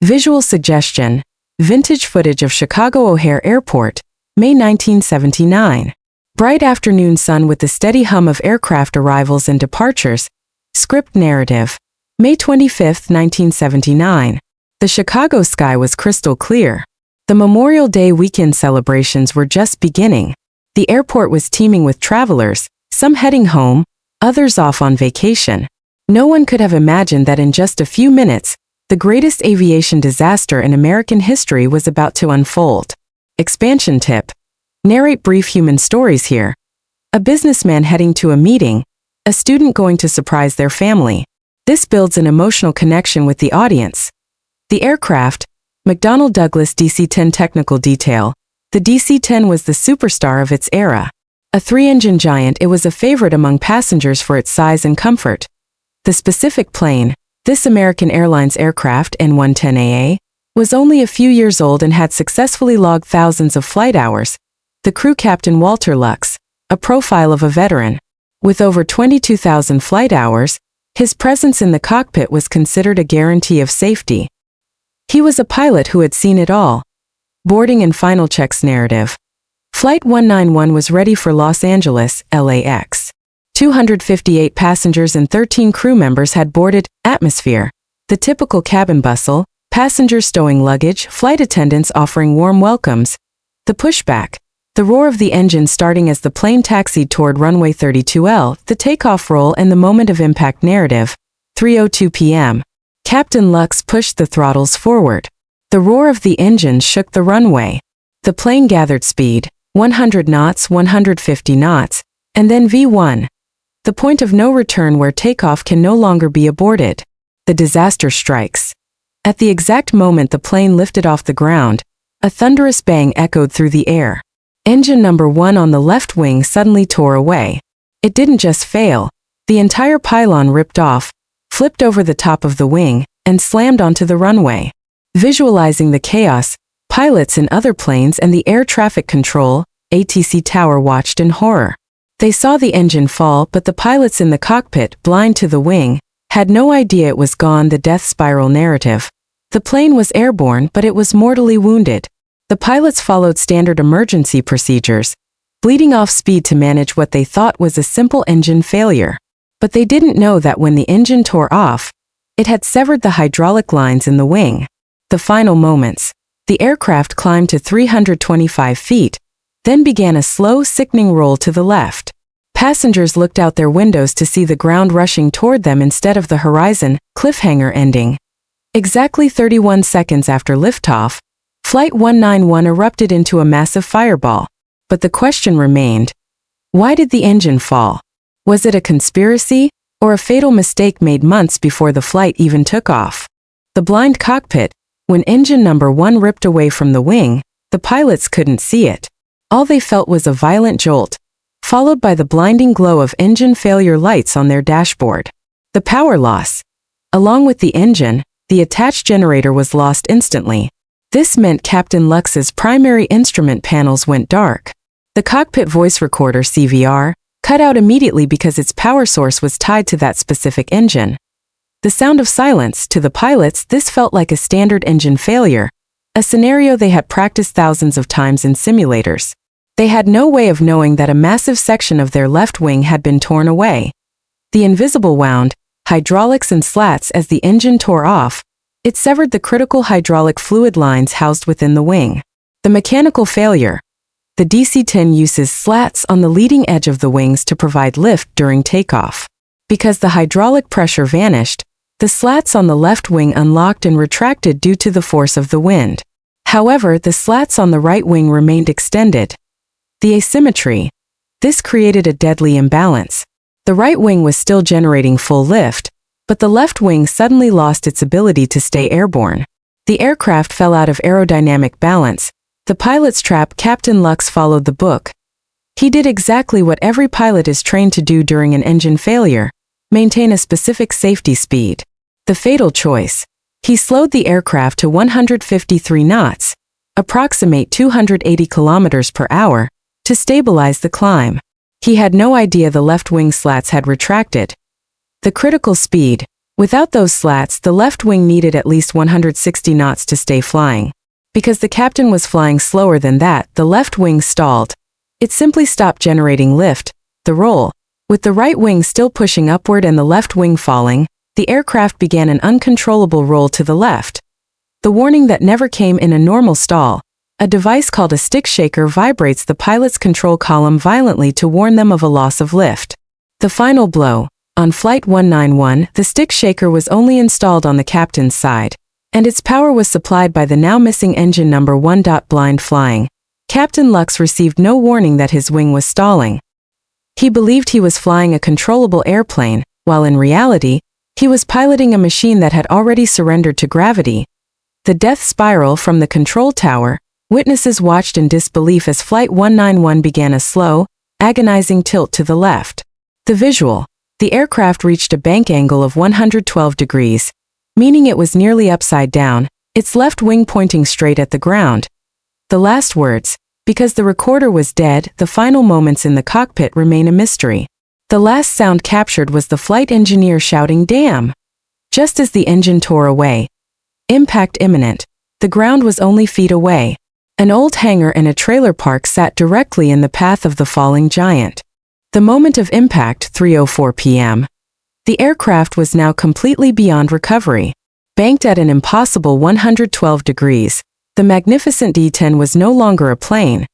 Visual suggestion: vintage footage of Chicago O'Hare Airport, May 1979. Bright afternoon sun with the steady hum of aircraft arrivals and departures. Script narrative. May 25, 1979. The Chicago sky was crystal clear. The Memorial Day weekend celebrations were just beginning. The airport was teeming with travelers, some heading home, others off on vacation. No one could have imagined that in just a few minutes, the greatest aviation disaster in American history was about to unfold. Expansion tip. Narrate brief human stories here. A businessman heading to a meeting, a student going to surprise their family. This builds an emotional connection with the audience. The aircraft, McDonnell Douglas DC-10 technical detail. The DC-10 was the superstar of its era. A three-engine giant, it was a favorite among passengers for its size and comfort. The specific plane, this American Airlines aircraft N110AA, was only a few years old and had successfully logged thousands of flight hours. The crew captain Walter Lux, a profile of a veteran. With over 22,000 flight hours, his presence in the cockpit was considered a guarantee of safety. He was a pilot who had seen it all. Boarding and final checks narrative. Flight 191 was ready for Los Angeles, LAX. 258 passengers and 13 crew members had boarded. Atmosphere. The typical cabin bustle, passengers stowing luggage, flight attendants offering warm welcomes. The pushback. The roar of the engine starting as the plane taxied toward runway 32L, the takeoff roll and the moment of impact narrative. 3:02 p.m. Captain Lux pushed the throttles forward. The roar of the engine shook the runway. The plane gathered speed, 100 knots, 150 knots, and then V1. The point of no return where takeoff can no longer be aborted. The disaster strikes. At the exact moment the plane lifted off the ground, a thunderous bang echoed through the air. Engine number 1 on the left wing suddenly tore away. It didn't just fail. The entire pylon ripped off, flipped over the top of the wing, and slammed onto the runway. Visualizing the chaos, pilots in other planes and the air traffic control, ATC tower watched in horror. They saw the engine fall, but the pilots in the cockpit, blind to the wing, had no idea it was gone. The death spiral narrative. The plane was airborne, but it was mortally wounded. The pilots followed standard emergency procedures, bleeding off speed to manage what they thought was a simple engine failure. But they didn't know that when the engine tore off, it had severed the hydraulic lines in the wing. The final moments. The aircraft climbed to 325 feet, then began a slow, sickening roll to the left. Passengers looked out their windows to see the ground rushing toward them instead of the horizon. Cliffhanger ending. Exactly 31 seconds after liftoff, Flight 191 erupted into a massive fireball. But the question remained, why did the engine fall? Was it a conspiracy, or a fatal mistake made months before the flight even took off? The blind cockpit. When engine number 1 ripped away from the wing, the pilots couldn't see it. All they felt was a violent jolt, followed by the blinding glow of engine failure lights on their dashboard. The power loss. Along with the engine, the attached generator was lost instantly. This meant Captain Lux's primary instrument panels went dark. The cockpit voice recorder CVR cut out immediately because its power source was tied to that specific engine. The sound of silence. To the pilots, this felt like a standard engine failure, a scenario they had practiced thousands of times in simulators. They had no way of knowing that a massive section of their left wing had been torn away. The invisible wound, hydraulics and slats. As the engine tore off, it severed the critical hydraulic fluid lines housed within the wing. The mechanical failure. The DC-10 uses slats on the leading edge of the wings to provide lift during takeoff. Because the hydraulic pressure vanished, the slats on the left wing unlocked and retracted due to the force of the wind. However, the slats on the right wing remained extended. The asymmetry. This created a deadly imbalance. The right wing was still generating full lift, but the left wing suddenly lost its ability to stay airborne. The aircraft fell out of aerodynamic balance. The pilot's trap. Captain Lux followed the book. He did exactly what every pilot is trained to do during an engine failure: maintain a specific safety speed. The fatal choice. He slowed the aircraft to 153 knots, approximate 280 kilometers per hour, to stabilize the climb. He had no idea the left wing slats had retracted. The critical speed. Without those slats, the left wing needed at least 160 knots to stay flying. Because the captain was flying slower than that, the left wing stalled. It simply stopped generating lift, the roll. With the right wing still pushing upward and the left wing falling, the aircraft began an uncontrollable roll to the left. The warning that never came in a normal stall. A device called a stick shaker vibrates the pilot's control column violently to warn them of a loss of lift. The final blow. On Flight 191, the stick shaker was only installed on the captain's side, and its power was supplied by the now missing engine number 1. Blind flying. Captain Lux received no warning that his wing was stalling. He believed he was flying a controllable airplane, while in reality, he was piloting a machine that had already surrendered to gravity. The death spiral from the control tower. Witnesses watched in disbelief as Flight 191 began a slow, agonizing tilt to the left. The visual. The aircraft reached a bank angle of 112 degrees, meaning it was nearly upside down, its left wing pointing straight at the ground. The last words, because the recorder was dead, the final moments in the cockpit remain a mystery. The last sound captured was the flight engineer shouting, "Damn!" Just as the engine tore away. Impact imminent. The ground was only feet away. An old hangar and a trailer park sat directly in the path of the falling giant. The moment of impact, 3:04 p.m. The aircraft was now completely beyond recovery. Banked at an impossible 112 degrees, the magnificent D-10 was no longer a plane.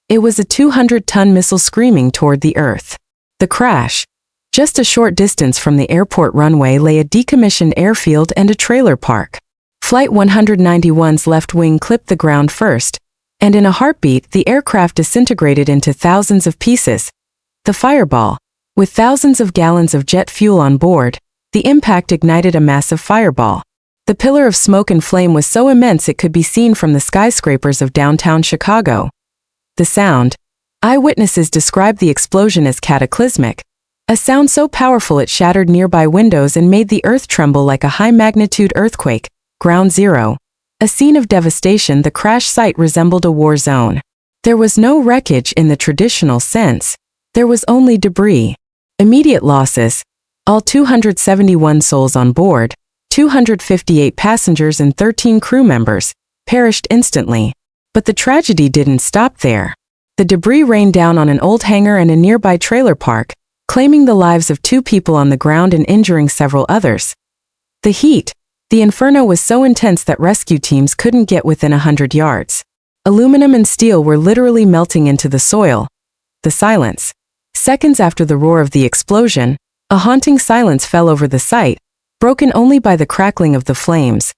It was a 200-ton missile screaming toward the earth. The crash. Just a short distance from the airport runway lay a decommissioned airfield and a trailer park. Flight 191's left wing clipped the ground first, and in a heartbeat, the aircraft disintegrated into thousands of pieces. The fireball. With thousands of gallons of jet fuel on board, the impact ignited a massive fireball. The pillar of smoke and flame was so immense it could be seen from the skyscrapers of downtown Chicago. The sound. Eyewitnesses described the explosion as cataclysmic, a sound so powerful it shattered nearby windows and made the earth tremble like a high-magnitude earthquake. Ground Zero. A scene of devastation. The crash site resembled a war zone. There was no wreckage in the traditional sense. There was only debris. Immediate losses. All 271 souls on board, 258 passengers and 13 crew members, perished instantly. But the tragedy didn't stop there. The debris rained down on an old hangar and a nearby trailer park, claiming the lives of 2 people on the ground and injuring several others. The heat. The inferno was so intense that rescue teams couldn't get within 100 yards. Aluminum and steel were literally melting into the soil. The silence. Seconds after the roar of the explosion, a haunting silence fell over the site, broken only by the crackling of the flames.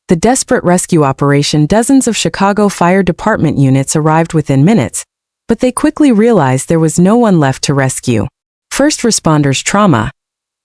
The desperate rescue operation. Dozens of Chicago Fire Department units arrived within minutes, but they quickly realized there was no one left to rescue. First responders' trauma.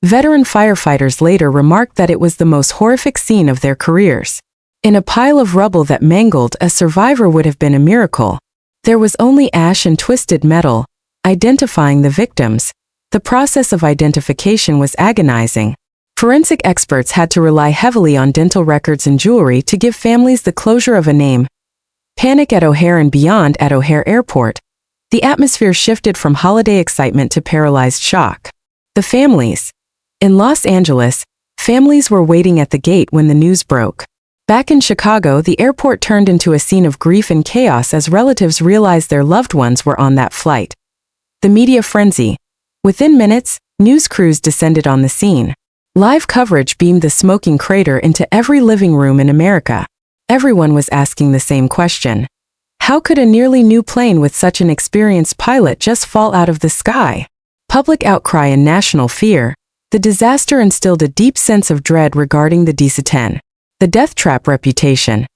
Veteran firefighters later remarked that it was the most horrific scene of their careers. In a pile of rubble that mangled, a survivor would have been a miracle. There was only ash and twisted metal. Identifying the victims. The process of identification was agonizing. Forensic experts had to rely heavily on dental records and jewelry to give families the closure of a name. Panic at O'Hare and beyond. At O'Hare Airport, the atmosphere shifted from holiday excitement to paralyzed shock. The families. In Los Angeles, families were waiting at the gate when the news broke. Back in Chicago, the airport turned into a scene of grief and chaos as relatives realized their loved ones were on that flight. The media frenzy. Within minutes, news crews descended on the scene. Live coverage beamed the smoking crater into every living room in America. Everyone was asking the same question. How could a nearly new plane with such an experienced pilot just fall out of the sky? Public outcry and national fear. The disaster instilled a deep sense of dread regarding the DC-10. The death trap reputation.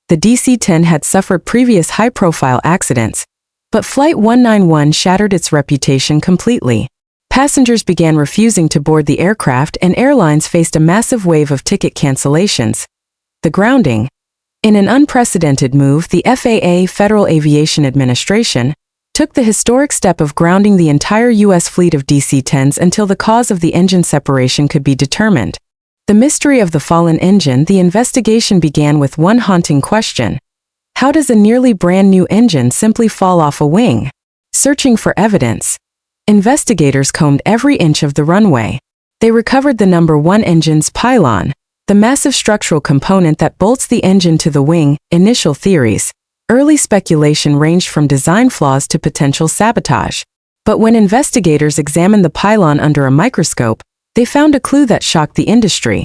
The DC-10 had suffered previous high-profile accidents, but Flight 191 shattered its reputation completely. Passengers began refusing to board the aircraft and airlines faced a massive wave of ticket cancellations. The grounding. In an unprecedented move, the FAA, Federal Aviation Administration, took the historic step of grounding the entire U.S. fleet of DC-10s until the cause of the engine separation could be determined. The mystery of the fallen engine. The investigation began with one haunting question. How does a nearly brand new engine simply fall off a wing? Searching for evidence. Investigators combed every inch of the runway. They recovered the number 1 engine's pylon, the massive structural component that bolts the engine to the wing. Initial theories. Early speculation ranged from design flaws to potential sabotage. But when investigators examined the pylon under a microscope, they found a clue that shocked the industry.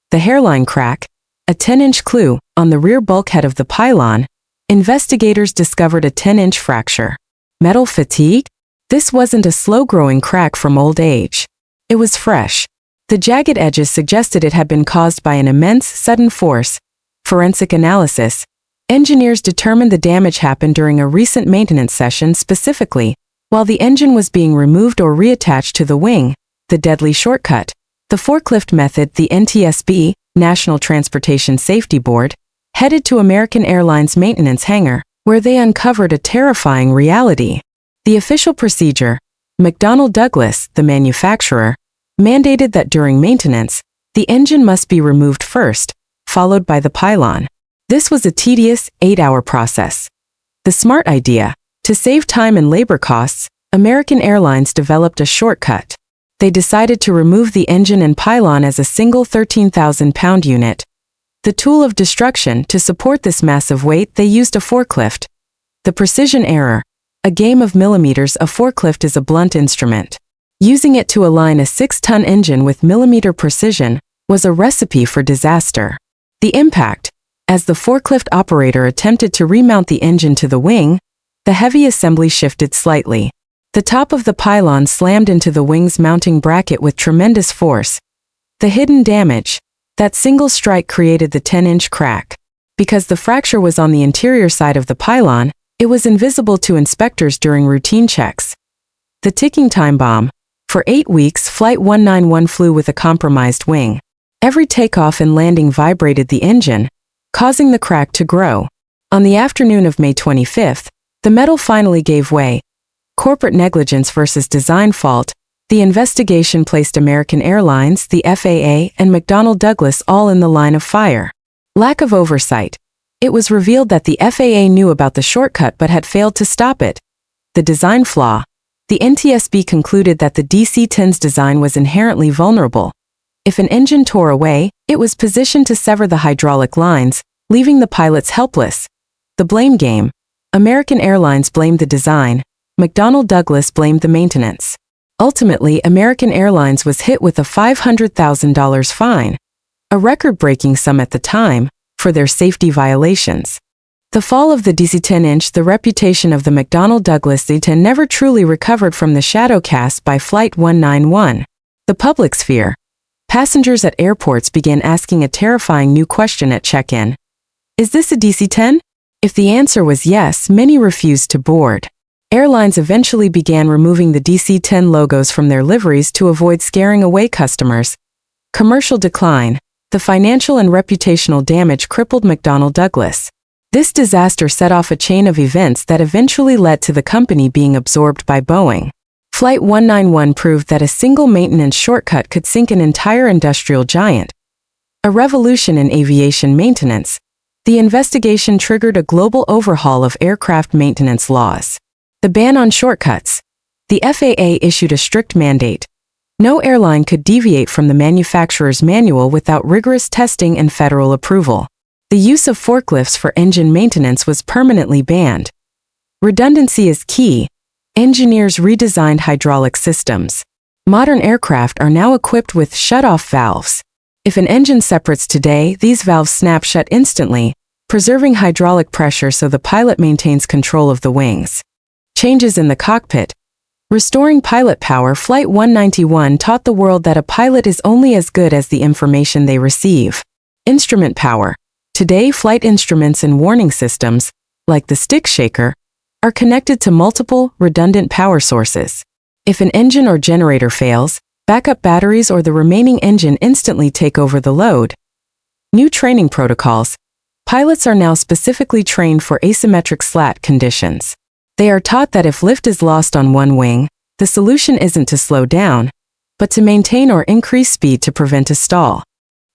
The hairline crack, a 10-inch clue, on the rear bulkhead of the pylon. Investigators discovered a 10-inch fracture. Metal fatigue? This wasn't a slow-growing crack from old age. It was fresh. The jagged edges suggested it had been caused by an immense, sudden force. Forensic analysis. Engineers determined the damage happened during a recent maintenance session, specifically while the engine was being removed or reattached to the wing. The deadly shortcut. The forklift method. The NTSB, National Transportation Safety Board, headed to American Airlines maintenance hangar, where they uncovered a terrifying reality. The official procedure. McDonnell Douglas, the manufacturer, mandated that during maintenance, the engine must be removed first, followed by the pylon. This was a tedious, 8-hour process. The smart idea. To save time and labor costs, American Airlines developed a shortcut. They decided to remove the engine and pylon as a single 13,000-pound unit. The tool of destruction. To support this massive weight, they used a forklift. The precision error. A game of millimeters. A forklift is a blunt instrument. Using it to align a 6-ton engine with millimeter precision was a recipe for disaster. The impact. As the forklift operator attempted to remount the engine to the wing, the heavy assembly shifted slightly. The top of the pylon slammed into the wing's mounting bracket with tremendous force. The hidden damage. That single strike created the 10-inch crack. Because the fracture was on the interior side of the pylon, it was invisible to inspectors during routine checks. The ticking time bomb. For 8 weeks, Flight 191 flew with a compromised wing. Every takeoff and landing vibrated the engine, causing the crack to grow. On the afternoon of May 25, the metal finally gave way. Corporate negligence versus design fault. The investigation placed American Airlines, the FAA, and McDonnell Douglas all in the line of fire. Lack of oversight. It was revealed that the FAA knew about the shortcut but had failed to stop it. The design flaw. The NTSB concluded that the DC-10's design was inherently vulnerable. If an engine tore away, it was positioned to sever the hydraulic lines, leaving the pilots helpless. The blame game. American Airlines blamed the design. McDonnell Douglas blamed the maintenance. Ultimately, American Airlines was hit with a $500,000 fine, a record-breaking sum at the time, for their safety violations. The fall of the DC-10. The reputation of the McDonnell Douglas DC-10 never truly recovered from the shadow cast by Flight 191. The public's fear. Passengers at airports began asking a terrifying new question at check-in. Is this a DC-10? If the answer was yes, many refused to board. Airlines eventually began removing the DC-10 logos from their liveries to avoid scaring away customers. Commercial decline. The financial and reputational damage crippled McDonnell Douglas. This disaster set off a chain of events that eventually led to the company being absorbed by Boeing. Flight 191 proved that a single maintenance shortcut could sink an entire industrial giant. A revolution in aviation maintenance. The investigation triggered a global overhaul of aircraft maintenance laws. The ban on shortcuts. The FAA issued a strict mandate. No airline could deviate from the manufacturer's manual without rigorous testing and federal approval. The use of forklifts for engine maintenance was permanently banned. Redundancy is key. Engineers redesigned hydraulic systems. Modern aircraft are now equipped with shut-off valves. If an engine separates today, these valves snap shut instantly, preserving hydraulic pressure so the pilot maintains control of the wings. Changes in the cockpit. Restoring pilot power. Flight 191 taught the world that a pilot is only as good as the information they receive. Instrument power. Today, flight instruments and warning systems, like the stick shaker, are connected to multiple, redundant power sources. If an engine or generator fails, backup batteries or the remaining engine instantly take over the load. New training protocols. Pilots are now specifically trained for asymmetric slat conditions. They are taught that if lift is lost on one wing, the solution isn't to slow down, but to maintain or increase speed to prevent a stall.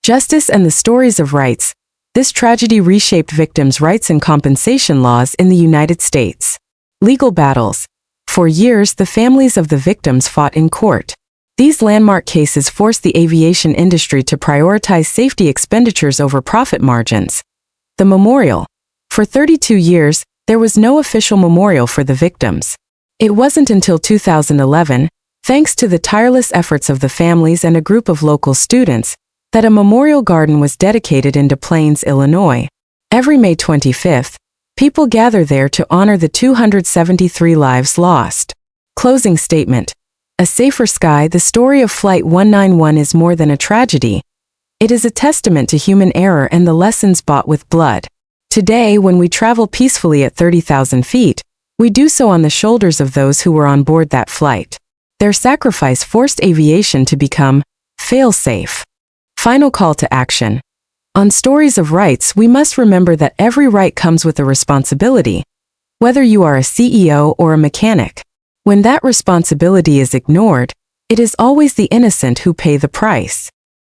Justice and the stories of rights. This tragedy reshaped victims' rights and compensation laws in the United States. Legal battles. For years, the families of the victims fought in court. These landmark cases forced the aviation industry to prioritize safety expenditures over profit margins. The memorial. For 32 years, there was no official memorial for the victims. It wasn't until 2011, thanks to the tireless efforts of the families and a group of local students, that a memorial garden was dedicated in Des Plaines, Illinois. Every May 25th, people gather there to honor the 273 lives lost. Closing statement. A Safer Sky. The story of Flight 191 is more than a tragedy. It is a testament to human error and the lessons bought with blood. Today, when we travel peacefully at 30,000 feet, we do so on the shoulders of those who were on board that flight. Their sacrifice forced aviation to become fail-safe. Final call to action. On Stories of Rights, we must remember that every right comes with a responsibility, whether you are a CEO or a mechanic. When that responsibility is ignored, it is always the innocent who pay the price.